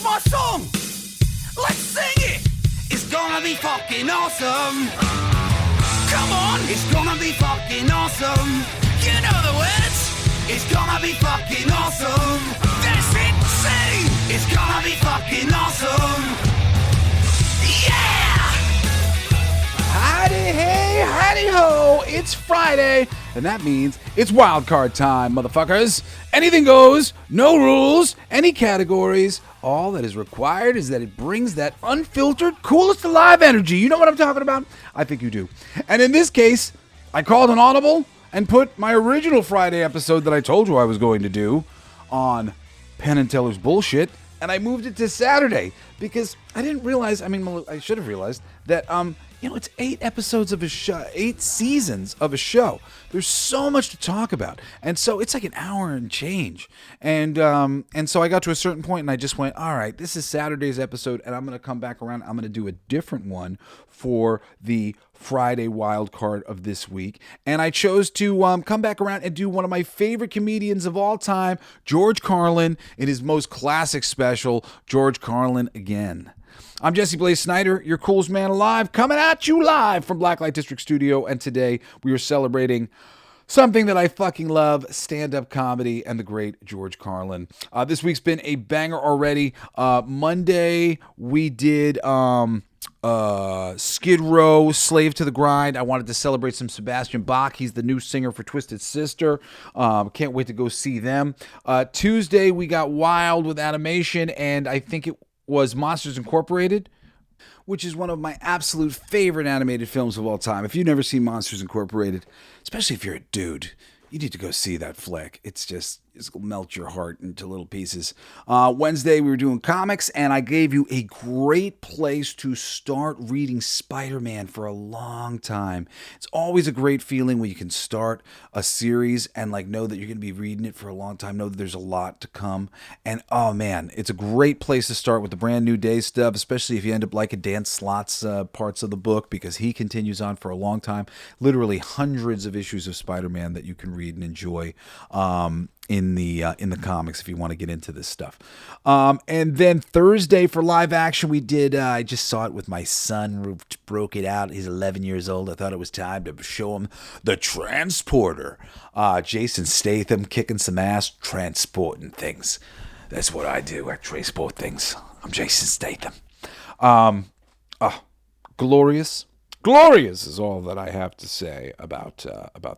my song. Let's sing it. It's gonna be fucking awesome. Come on, it's gonna be fucking awesome. You know the words. It's gonna be fucking awesome. That's insane. It's gonna be fucking awesome. Yeah! Howdy hey, howdy ho, it's Friday, and that means it's wildcard time, motherfuckers. Anything goes, no rules, any categories. All that is required is that it brings that unfiltered, coolest alive energy. You know what I'm talking about? I think you do. And in this case, I called an audible and put my original Friday episode that I told you I was going to do on Penn and Teller's bullshit, and I moved it to Saturday because I didn't realize, I should have realized that, it's 8 episodes of a show, 8 seasons of a show. There's so much to talk about. And so it's like an hour and change. And so I got to a certain point and I just went, all right, this is Saturday's episode and I'm going to come back around. I'm going to do a different one for the Friday wild card of this week. And I chose to come back around and do one of my favorite comedians of all time, George Carlin, in his most classic special, George Carlin Again. I'm Jesse Blaze Snider, your coolest man alive, coming at you live from Blacklight District Studio, and today we are celebrating something that I fucking love, stand-up comedy and the great George Carlin. This week's been a banger already. Monday, we did Skid Row, Slave to the Grind. I wanted to celebrate some Sebastian Bach. He's the new singer for Twisted Sister. Can't wait to go see them. Tuesday, we got wild with animation, and I think it was Monsters Incorporated, which is one of my absolute favorite animated films of all time. If you've never seen Monsters Incorporated, especially if you're a dude, you need to go see that flick. It's gonna melt your heart into little pieces. Wednesday, we were doing comics, and I gave you a great place to start reading Spider-Man for a long time. It's always a great feeling when you can start a series and know that you're going to be reading it for a long time, know that there's a lot to come. And oh man, it's a great place to start with the Brand New Day stuff, especially if you end up liking Dan Slott's parts of the book, because he continues on for a long time. Literally hundreds of issues of Spider-Man that you can read and enjoy in the comics if you want to get into this stuff. And then Thursday for live action, we did, I just saw it with my son, broke it out. He's 11 years old. I thought it was time to show him The Transporter. Jason Statham kicking some ass, transporting things. That's what I do. I transport things. I'm Jason Statham. Glorious. Glorious is all that I have to say about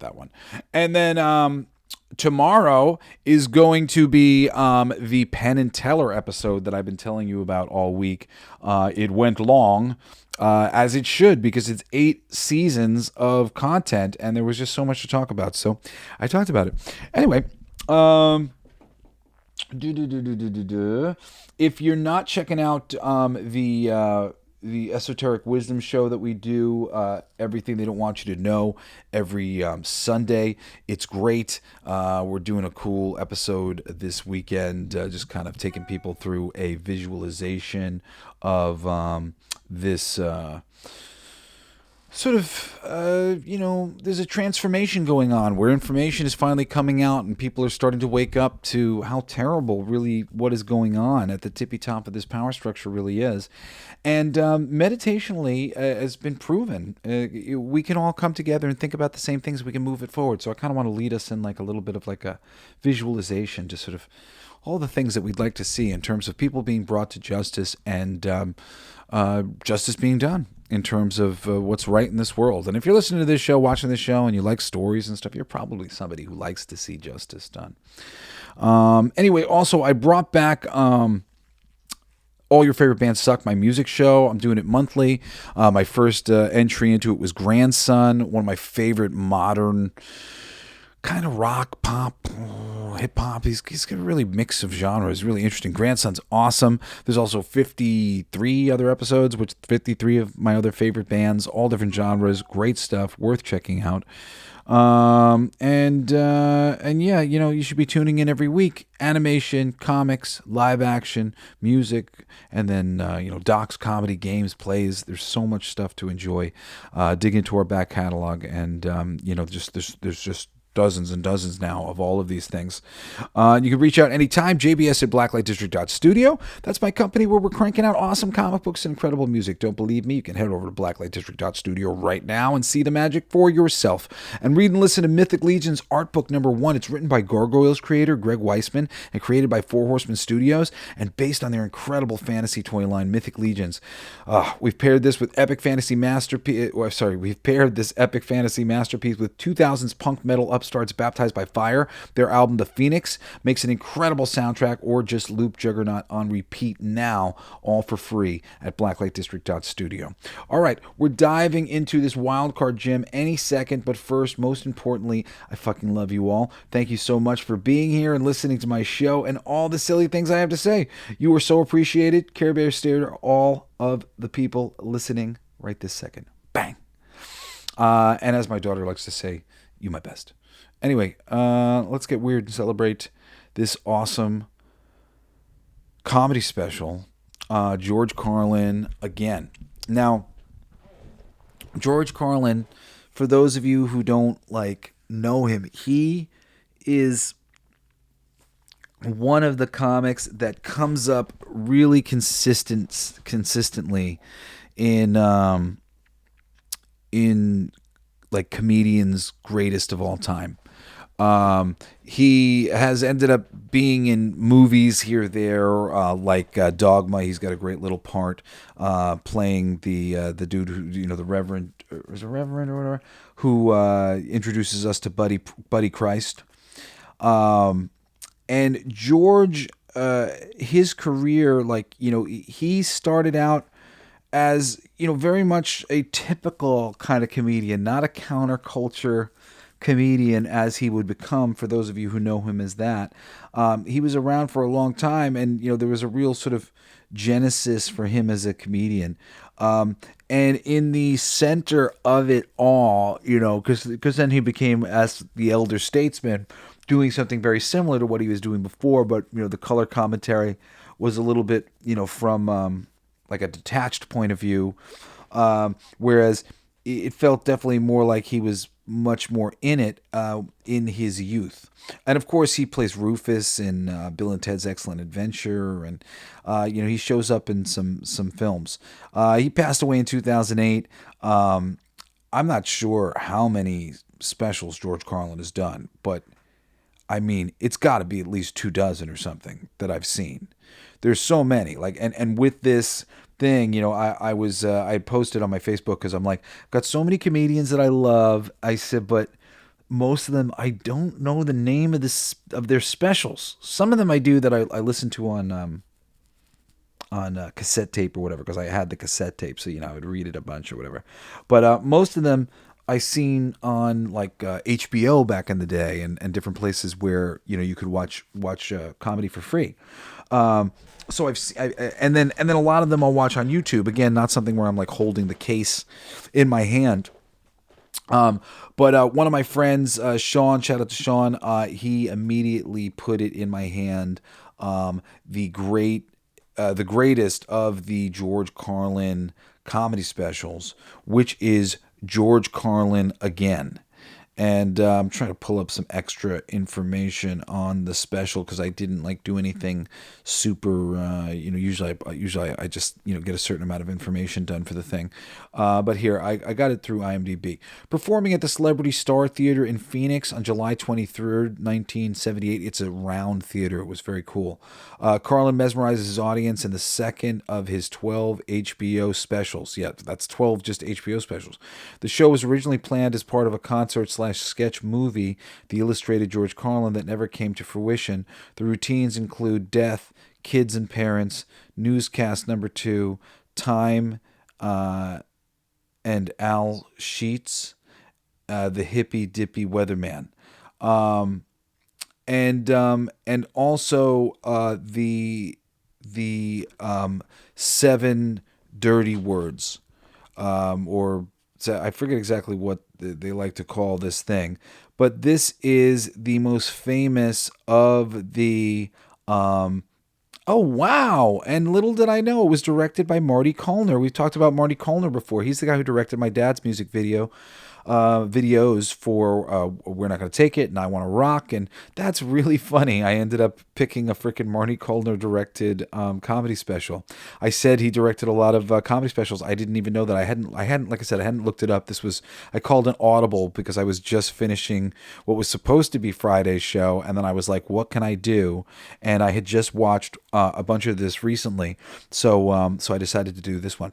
that one. And then tomorrow is going to be the Penn and Teller episode that I've been telling you about all week. It went long, as it should, because it's 8 seasons of content, and there was just so much to talk about. So I talked about it. Anyway, if you're not checking out the Esoteric Wisdom show that we do, Everything They Don't Want You to Know, every Sunday. It's great. We're doing a cool episode this weekend, just kind of taking people through a visualization of this sort of, there's a transformation going on where information is finally coming out and people are starting to wake up to how terrible really what is going on at the tippy top of this power structure really is. And meditationally has been proven. We can all come together and think about the same things. We can move it forward. So I kind of want to lead us in a little bit of a visualization to sort of all the things that we'd like to see in terms of people being brought to justice and justice being done in terms of what's right in this world. And if you're listening to this show, watching this show, and you like stories and stuff, you're probably somebody who likes to see justice done. Anyway, also, I brought back All Your Favorite Bands Suck, my music show. I'm doing it monthly. My first entry into it was Grandson, one of my favorite modern kind of rock, pop, hip hop. He's got a really mix of genres. Really interesting. Grandson's awesome. There's also 53 other episodes, which 53 of my other favorite bands, all different genres. Great stuff. Worth checking out. And yeah, you should be tuning in every week. Animation, comics, live action, music, and then, docs, comedy, games, plays. There's so much stuff to enjoy. Dig into our back catalog, and, there's just dozens and dozens now of all of these things. You can reach out anytime, JBS at blacklightdistrict.studio. That's my company where we're cranking out awesome comic books and incredible music. Don't believe me? You can head over to blacklightdistrict.studio right now and see the magic for yourself. And read and listen to Mythic Legion's art book number 1. It's written by Gargoyles creator Greg Weisman and created by Four Horsemen Studios and based on their incredible fantasy toy line, Mythic Legions. We've paired this with epic fantasy masterpiece. We've paired this epic fantasy masterpiece with 2000s punk metal upstarts Baptized by Fire. Their album The Phoenix makes an incredible soundtrack, or just loop Juggernaut on repeat now, all for free at blacklightdistrict.studio. All right, we're diving into this wildcard gym any second, but first, most importantly, I fucking love you all. Thank you so much for being here and listening to my show and all the silly things I have to say. You are so appreciated. Care Bear stare to all of the people listening right this second. Bang. And as my daughter likes to say, you my best. Anyway, let's get weird and celebrate this awesome comedy special, George Carlin Again. Now, George Carlin, for those of you who don't know him, he is one of the comics that comes up really consistently in comedians' greatest of all time. He has ended up being in movies here or there, like Dogma. He's got a great little part playing the dude who, the Reverend, is it Reverend or whatever, who introduces us to Buddy Christ. And George, his career, he started out as, very much a typical kind of comedian, not a counterculture comedian as he would become, for those of you who know him as that. He was around for a long time, and there was a real sort of genesis for him as a comedian. And in the center of it all, because then he became, as the elder statesman, doing something very similar to what he was doing before, but the color commentary was a little bit from a detached point of view, whereas it felt definitely more like he was much more in it in his youth. And of course he plays Rufus in Bill and Ted's Excellent Adventure, and he shows up in some films. He passed away in 2008. I'm not sure how many specials George Carlin has done, but I mean, it's got to be at least 24 or something that I've seen. There's so many, and with this thing, I posted on my Facebook because I'm like, got so many comedians that I love. I said, but most of them I don't know the name of their specials. Some of them I do that I listen to on cassette tape or whatever, because I had the cassette tape, so I would read it a bunch or whatever. But most of them I seen on HBO back in the day, and different places where you could watch comedy for free. So and then a lot of them I'll watch on YouTube. Again, not something where I'm holding the case in my hand. But one of my friends, Sean, shout out to Sean, he immediately put it in my hand. The greatest of the George Carlin comedy specials, which is George Carlin Again. And I'm trying to pull up some extra information on the special because I didn't do anything super. Usually I just get a certain amount of information done for the thing. But here I got it through IMDb. Performing at the Celebrity Star Theater in Phoenix on July 23rd, 1978. It's a round theater. It was very cool. Carlin mesmerizes his audience in the second of his 12 HBO specials. Yeah, that's 12 just HBO specials. The show was originally planned as part of a concert/sketch movie, The Illustrated George Carlin, that never came to fruition. The routines include Death, Kids and Parents, Newscast Number 2, Time, and Al Sheets, The Hippy Dippy Weatherman, and also the 7 Dirty Words, or I forget exactly what they like to call this thing, but this is the most famous of the. Oh wow! And little did I know, it was directed by Marty Kollner. We've talked about Marty Kollner before. He's the guy who directed my dad's music video videos for We're Not Gonna Take It and I Want to Rock, and that's really funny. I ended up picking a freaking Marty Kollner directed comedy special. I said he directed a lot of comedy specials. I didn't even know that. I hadn't, like I said, I hadn't looked it up. I called an audible because I was just finishing what was supposed to be Friday's show, and then I was like, what can I do? And I had just watched a bunch of this recently, so I decided to do this one.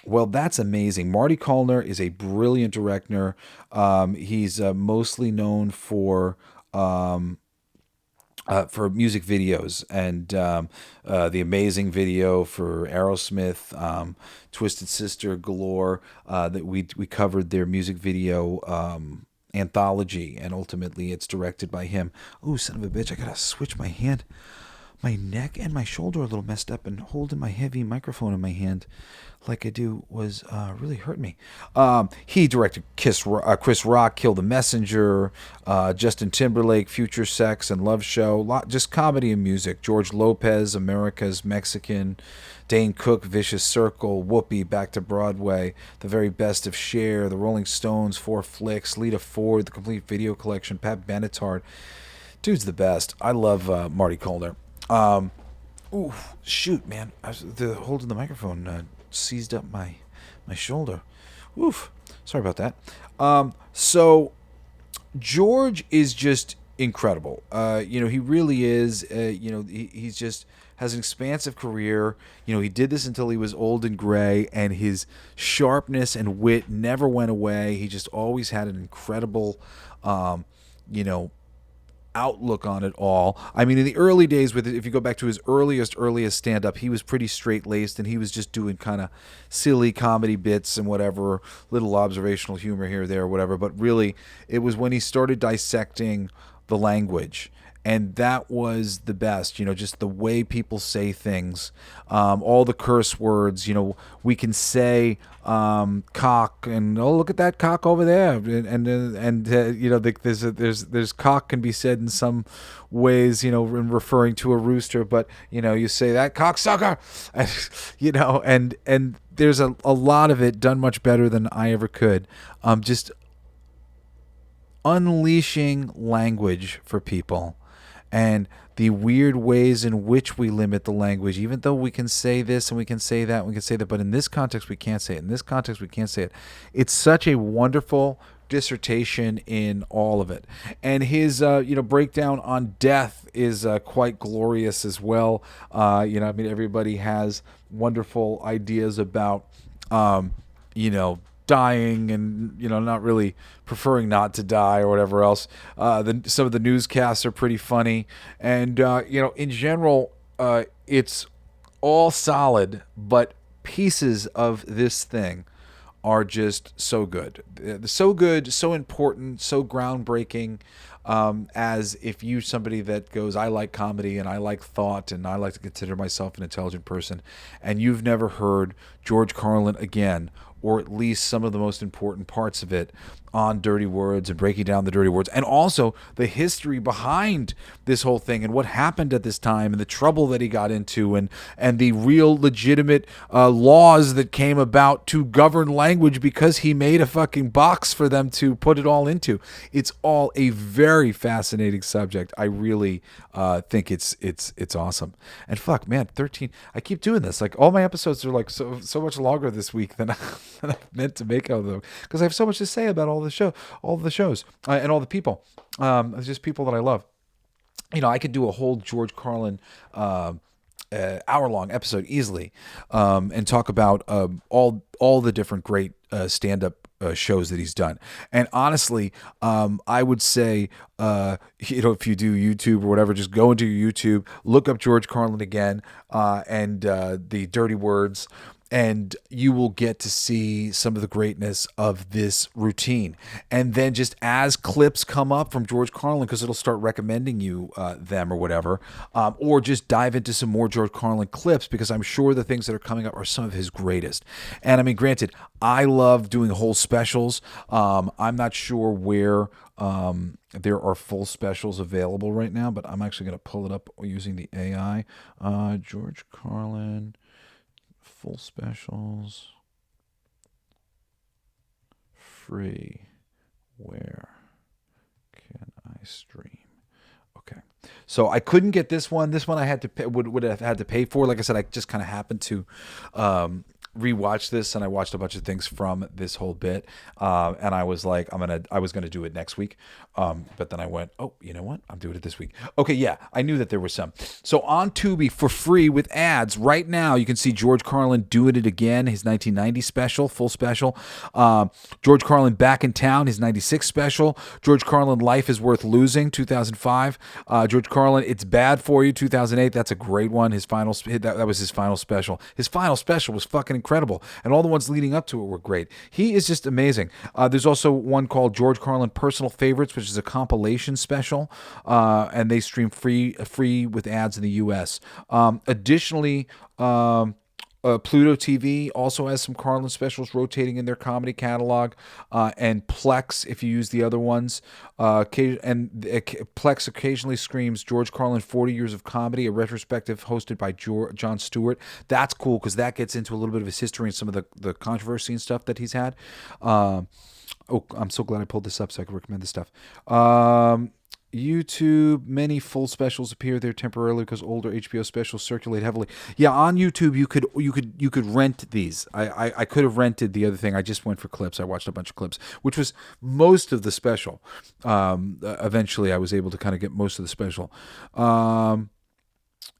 Well, that's amazing. Marty Kollner is a brilliant director. He's mostly known for music videos, and the amazing video for Aerosmith, Twisted Sister galore, that we covered their music video anthology, and ultimately it's directed by him. Ooh, son of a bitch, I gotta switch my hand. My neck and my shoulder are a little messed up, and holding my heavy microphone in my hand like I do was really hurting me. He directed Chris Rock, Kill the Messenger, Justin Timberlake, Future Sex and Love Show, just comedy and music. George Lopez, America's Mexican, Dane Cook, Vicious Circle, Whoopi, Back to Broadway, The Very Best of Cher, The Rolling Stones, 4 Flicks, Lita Ford, The Complete Video Collection, Pat Benatar. Dude's the best. I love Marty Kollner. Ooh, shoot, man! Holding the microphone seized up my shoulder. Oof. Sorry about that. So George is just incredible. He really is. He's just has an expansive career. He did this until he was old and gray, and his sharpness and wit never went away. He just always had an incredible, outlook on it all. I mean, in the early days, if you go back to his earliest stand-up, he was pretty straight-laced, and he was just doing kind of silly comedy bits and whatever, little observational humor here or there, whatever. But really, it was when he started dissecting the language, and that was the best. Just the way people say things, all the curse words. We can say cock, and oh, look at that cock over there, and there's cock can be said in some ways, in referring to a rooster, but you say that cocksucker, and there's a lot of it done much better than I ever could. Just unleashing language for people, and the weird ways in which we limit the language, even though we can say this and we can say that, but in this context we can't say it. In this context we can't say it. It's such a wonderful dissertation in all of it. And his breakdown on death is quite glorious as well. Everybody has wonderful ideas about dying, and not really preferring not to die or whatever else. Some of the newscasts are pretty funny, and in general, it's all solid, but pieces of this thing are just so good, so important, so groundbreaking. As if you're somebody that goes, I like comedy and I like thought and I like to consider myself an intelligent person, and you've never heard George Carlin Again, or at least some of the most important parts of it, on dirty words and breaking down the dirty words, and also the history behind this whole thing and what happened at this time and the trouble that he got into, and the real legitimate laws that came about to govern language because he made a fucking box for them to put it all into. It's all a very fascinating subject. I really think it's awesome. And fuck, man, 13. I keep doing this. Like, all my episodes are like so much longer this week than I meant to make out of them, because I have so much to say about all the shows, and all the people. Just people that I love. I could do a whole George Carlin hour-long episode easily, and talk about all the different great stand-up shows that he's done. And honestly, I would say, if you do YouTube or whatever, just go into your YouTube, look up George Carlin Again, and the dirty words, and you will get to see some of the greatness of this routine. And then just as clips come up from George Carlin, because it'll start recommending you them or whatever, or just dive into some more George Carlin clips, because I'm sure the things that are coming up are some of his greatest. And I mean, granted, I love doing whole specials. I'm not sure where there are full specials available right now, but I'm actually going to pull it up using the AI. George Carlin full specials free. Where can I stream? Okay. So I couldn't get this one. This one I had to pay, would have had to pay for. Like I said, I just kind of happened to rewatch this, and I watched a bunch of things from this whole bit, and I was like, I was gonna do it next week, but then I went, oh, you know what? I'm doing it this week. Okay, yeah, I knew that there was some. So on Tubi for free with ads right now, you can see George Carlin Doing It Again, his 1990 special, full special. George Carlin Back in Town, his 96 special. George Carlin Life is Worth Losing, 2005. George Carlin It's Bad for You, 2008. That's a great one. His final that was his final special. His final special was fucking incredible, and all the ones leading up to it were great. He is just amazing. There's also one called George Carlin Personal Favorites, which is a compilation special, and they stream free with ads in the U.S. Additionally, Pluto TV also has some Carlin specials rotating in their comedy catalog, and Plex, if you use the other ones. Plex occasionally streams George Carlin 40 Years of Comedy, a retrospective hosted by Jon Stewart. That's cool because that gets into a little bit of his history and some of the controversy and stuff that he's had. I'm so glad I pulled this up so I can recommend this stuff. YouTube, many full specials appear there temporarily because older HBO specials circulate heavily. Yeah, on YouTube you could rent these. I could have rented the other thing. I just went for clips. I watched a bunch of clips, which was most of the special. Eventually I was able to kind of get most of the special.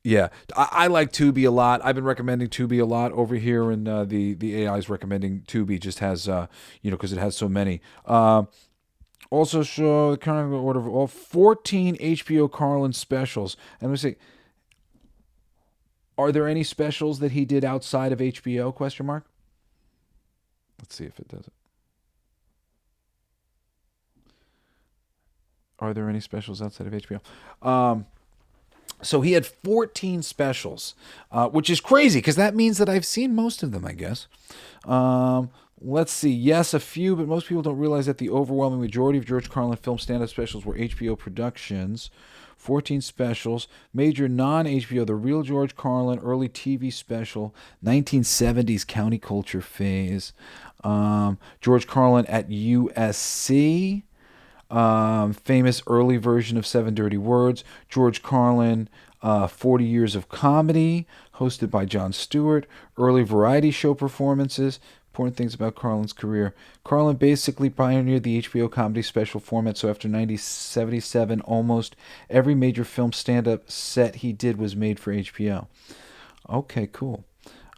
Yeah, I like Tubi a lot. I've been recommending Tubi a lot over here, and the AI is recommending Tubi. Just has because it has so many. Also show the current order of all 14 HBO Carlin specials. And we say, are there any specials that he did outside of HBO? Question mark. Let's see if it does it. Are there any specials outside of HBO? So he had 14 specials, which is crazy because that means that I've seen most of them, I guess. Let's see. Yes, a few, but most people don't realize that the overwhelming majority of George Carlin film stand-up specials were HBO productions. 14 specials. Major non-HBO, The Real George Carlin, early TV special, 1970s counterculture phase. George Carlin at USC. Famous early version of 7 Dirty Words. George Carlin, 40 Years of Comedy, hosted by Jon Stewart. Early variety show performances. Important things about Carlin's career. Carlin basically pioneered the HBO comedy special format, so after 1977, almost every major film stand-up set he did was made for HBO. Okay, cool.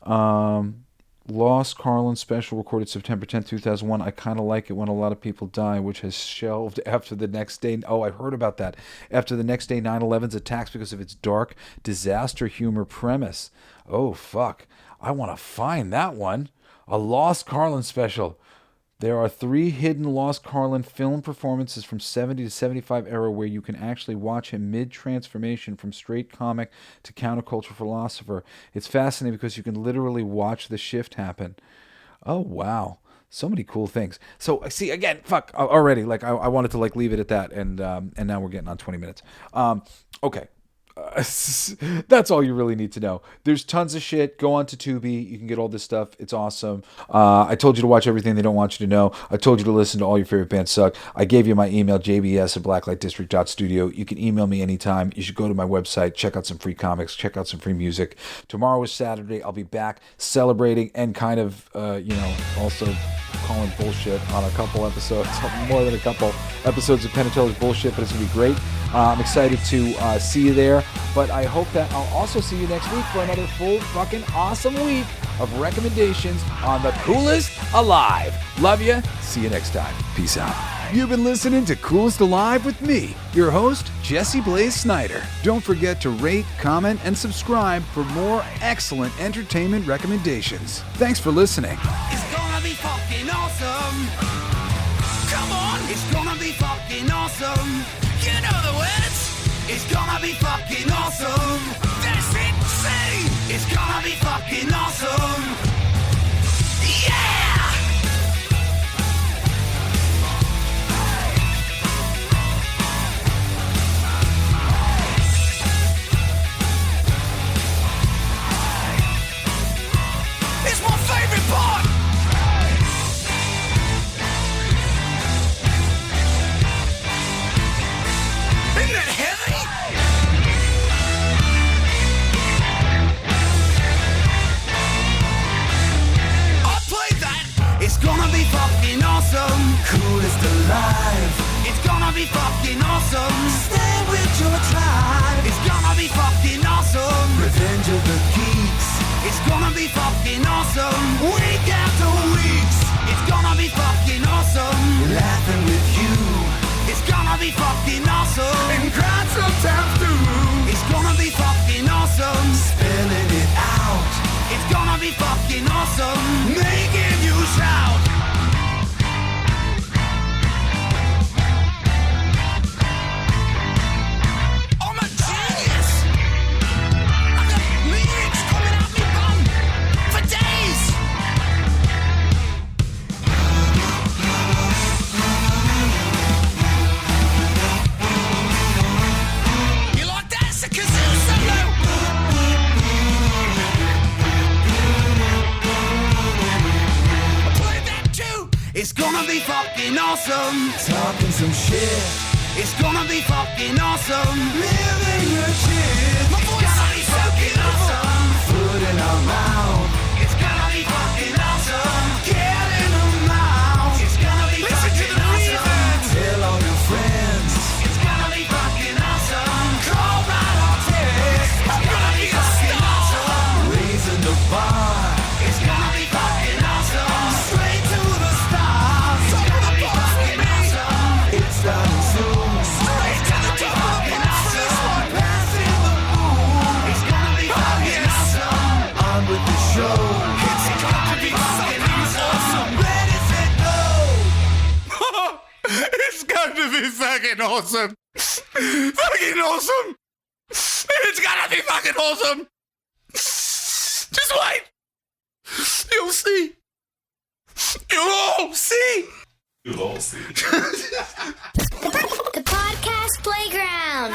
Lost Carlin special recorded September 10th, 2001. I kind of like it when a lot of people die, which has shelved after the next day. Oh, I heard about that. After the next day 9/11's attacks because of its dark disaster humor premise. Oh, fuck. I want to find that one. A Lost Carlin special. There are 3 hidden Lost Carlin film performances from 70 to 75 era where you can actually watch him mid-transformation from straight comic to counterculture philosopher. It's fascinating because you can literally watch the shift happen. Oh, wow. So many cool things. So, see, again, fuck, already. Like, I wanted to, like, leave it at that, and now we're getting on 20 minutes. Okay. That's all you really need to know. There's tons of shit. Go on to Tubi. You can get all this stuff. It's awesome. I told you to watch everything they don't want you to know. I told you to listen to all your favorite bands suck. I gave you my email, jbs@blacklightdistrict.studio. You can email me anytime. You should go to my website, check out some free comics, check out some free music. Tomorrow is Saturday. I'll be back celebrating and kind of, also calling bullshit on a couple episodes, more than a couple episodes of Penn and Teller's bullshit, but it's going to be great. I'm excited to see you there, but I hope that I'll also see you next week for another full fucking awesome week of recommendations on the Coolest Alive. Love you. See you next time. Peace out. You've been listening to Coolest Alive with me, your host, Jesse Blaze Snider. Don't forget to rate, comment, and subscribe for more excellent entertainment recommendations. Thanks for listening. It's gonna be fucking awesome. Come on, it's gonna be fucking awesome. You know the words. It's gonna be fucking awesome. That's it, see. It's gonna be fucking awesome. Yeah! It's my favorite part. be fucking awesome. Week after weeks, it's gonna be fucking awesome. Laughing with you, it's gonna be fucking awesome. And crying sometimes too, it's gonna be fucking awesome. Spilling it out, it's gonna be fucking awesome. Making you shout. I'm a genius. I got lyrics coming out me bum for days. You like that? It's a kazoo solo. I played that too. It's gonna be fucking awesome. Talking some shit. It's gonna be fucking awesome. Living your shit. My voice is fucking awesome. Food in our mouth. It's gonna be fucking awesome. Get in the mouth. It's gonna be fucking awesome. Tell all your friends. It's gonna be fucking awesome. Call right or text. It's gonna be fucking awesome. Raising the bar. It's gonna be fucking awesome. Straight to the stars. It's gonna be fucking awesome. It's starting soon. Straight to the top of the awesome. Passing the moon. It's gonna be fucking awesome. On with the show. It's gonna be fucking awesome. Ready, set, go. It's going to be fucking awesome. Fucking awesome. It's gonna be fucking awesome. Just wait. You'll see. You'll all see. The podcast playground.